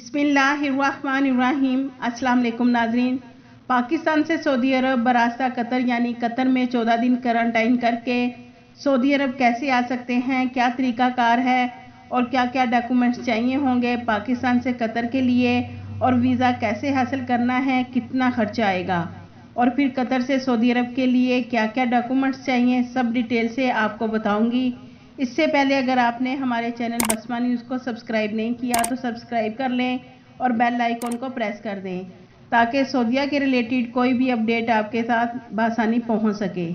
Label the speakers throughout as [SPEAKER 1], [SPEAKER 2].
[SPEAKER 1] बिस्मिल्लाहिर्रहमानिर्रहीम। अस्सलाम वालेकुम नाजरीन। पाकिस्तान से सऊदी अरब बरास्ता कतर यानी कतर में 14 दिन क्वारंटाइन करके सऊदी अरब कैसे आ सकते हैं, क्या तरीकाकार है और क्या क्या डॉक्यूमेंट्स चाहिए होंगे पाकिस्तान से कतर के लिए, और वीज़ा कैसे हासिल करना है, कितना खर्चा आएगा, और फिर कतर से सऊदी अरब के लिए क्या क्या डॉक्यूमेंट्स चाहिए, सब डिटेल से आपको बताऊंगी। इससे पहले अगर आपने हमारे चैनल बसमा न्यूज़ को सब्सक्राइब नहीं किया तो सब्सक्राइब कर लें और बेल आइकन को प्रेस कर दें ताकि सऊदीया के रिलेटेड कोई भी अपडेट आपके साथ बआसानी पहुंच सके।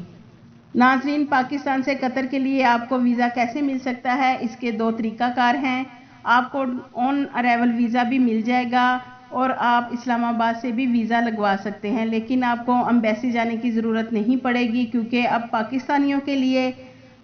[SPEAKER 1] नाजरीन, पाकिस्तान से कतर के लिए आपको वीज़ा कैसे मिल सकता है, इसके दो तरीकाकार हैं। आपको ऑन अराइवल वीज़ा भी मिल जाएगा और आप इस्लामाबाद से भी वीज़ा लगवा सकते हैं, लेकिन आपको एम्बेसी जाने की ज़रूरत नहीं पड़ेगी क्योंकि अब पाकिस्तानियों के लिए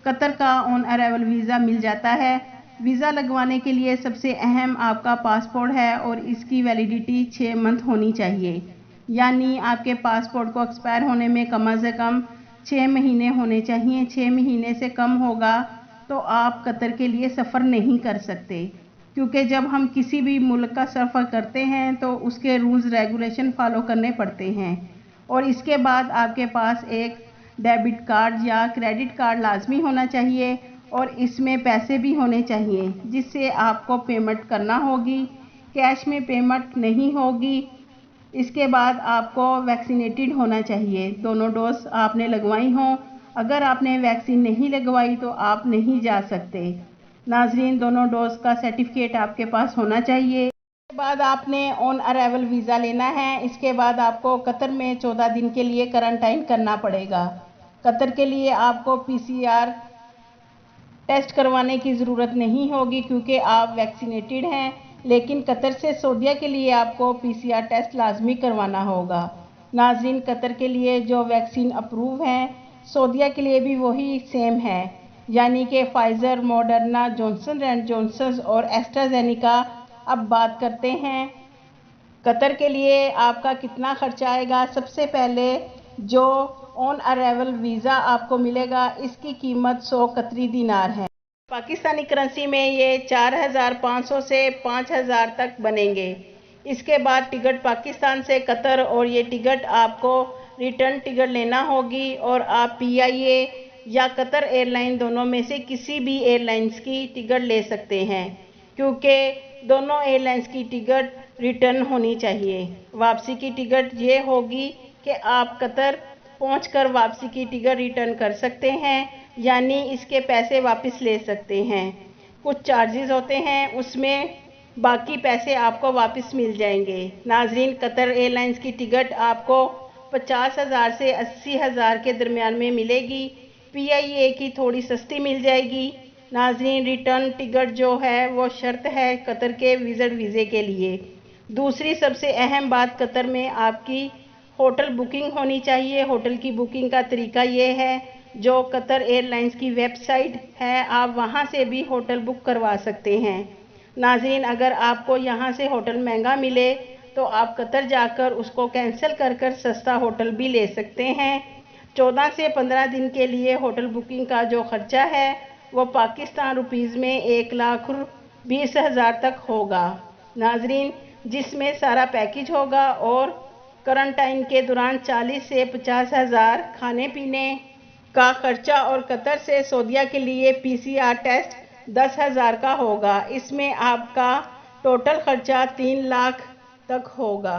[SPEAKER 1] कतर का ऑन अराइवल वीज़ा मिल जाता है। वीज़ा लगवाने के लिए सबसे अहम आपका पासपोर्ट है और इसकी वैलिडिटी 6 मंथ होनी चाहिए, यानी आपके पासपोर्ट को एक्सपायर होने में कम से कम 6 महीने होने चाहिए। 6 महीने से कम होगा तो आप कतर के लिए सफ़र नहीं कर सकते, क्योंकि जब हम किसी भी मुल्क का सफ़र करते हैं तो उसके रूल्स रेगुलेशन फॉलो करने पड़ते हैं। और इसके बाद आपके पास एक डेबिट कार्ड या क्रेडिट कार्ड लाजमी होना चाहिए और इसमें पैसे भी होने चाहिए जिससे आपको पेमेंट करना होगी, कैश में पेमेंट नहीं होगी। इसके बाद आपको वैक्सीनेटेड होना चाहिए, दोनों डोज आपने लगवाई हों। अगर आपने वैक्सीन नहीं लगवाई तो आप नहीं जा सकते। नाजरीन, दोनों डोज का सर्टिफिकेट आपके पास होना चाहिए। इसके बाद आपने ऑन अराइवल वीज़ा लेना है। इसके बाद आपको कतर में 14 दिन के लिए क्वारंटाइन करना पड़ेगा। कतर के लिए आपको PCR टेस्ट करवाने की ज़रूरत नहीं होगी क्योंकि आप वैक्सीनेटेड हैं, लेकिन कतर से सऊदीया के लिए आपको PCR टेस्ट लाजमी करवाना होगा। नाजरीन, कतर के लिए जो वैक्सीन अप्रूव हैं सऊदीया के लिए भी वही सेम है, यानी कि Pfizer, Moderna, Johnson and Johnson और एस्ट्राजेनेका। अब बात करते हैं कतर के लिए आपका कितना खर्चा आएगा। सबसे पहले जो ऑन अराइवल वीज़ा आपको मिलेगा इसकी कीमत 100 कतरी दिनार है। पाकिस्तानी करेंसी में ये 4500 से 5000 तक बनेंगे। इसके बाद टिकट पाकिस्तान से कतर, और ये टिकट आपको रिटर्न टिकट लेना होगी और आप PIA या कतर एयरलाइन दोनों में से किसी भी एयरलाइंस की टिकट ले सकते हैं, क्योंकि दोनों एयरलाइंस की टिकट रिटर्न होनी चाहिए। वापसी की टिकट ये होगी कि आप कतर पहुंचकर वापसी की टिकट रिटर्न कर सकते हैं, यानी इसके पैसे वापस ले सकते हैं। कुछ चार्जेस होते हैं, उसमें बाकी पैसे आपको वापस मिल जाएंगे। नाजरीन, कतर एयरलाइंस की टिकट आपको 50,000 से 80,000 के दरमियान में मिलेगी। PIA की थोड़ी सस्ती मिल जाएगी। नाजरीन, रिटर्न टिकट जो है वो शर्त है कतर के विज़िट वीज़े के लिए। दूसरी सबसे अहम बात, कतर में आपकी होटल बुकिंग होनी चाहिए। होटल की बुकिंग का तरीका ये है, जो कतर एयरलाइंस की वेबसाइट है आप वहां से भी होटल बुक करवा सकते हैं। नाज़रीन, अगर आपको यहां से होटल महंगा मिले तो आप कतर जाकर उसको कैंसिल कर सस्ता होटल भी ले सकते हैं। 14 से 15 दिन के लिए होटल बुकिंग का जो खर्चा है वो पाकिस्तान रुपीज़ में 1,20,000 तक होगा। नाज़रीन, जिसमें सारा पैकेज होगा और क्वारंटाइन के दौरान 40 से 50,000 खाने पीने का खर्चा, और कतर से सऊदीया के लिए PCR टेस्ट 10,000 का होगा। इसमें आपका टोटल खर्चा 3 लाख तक होगा।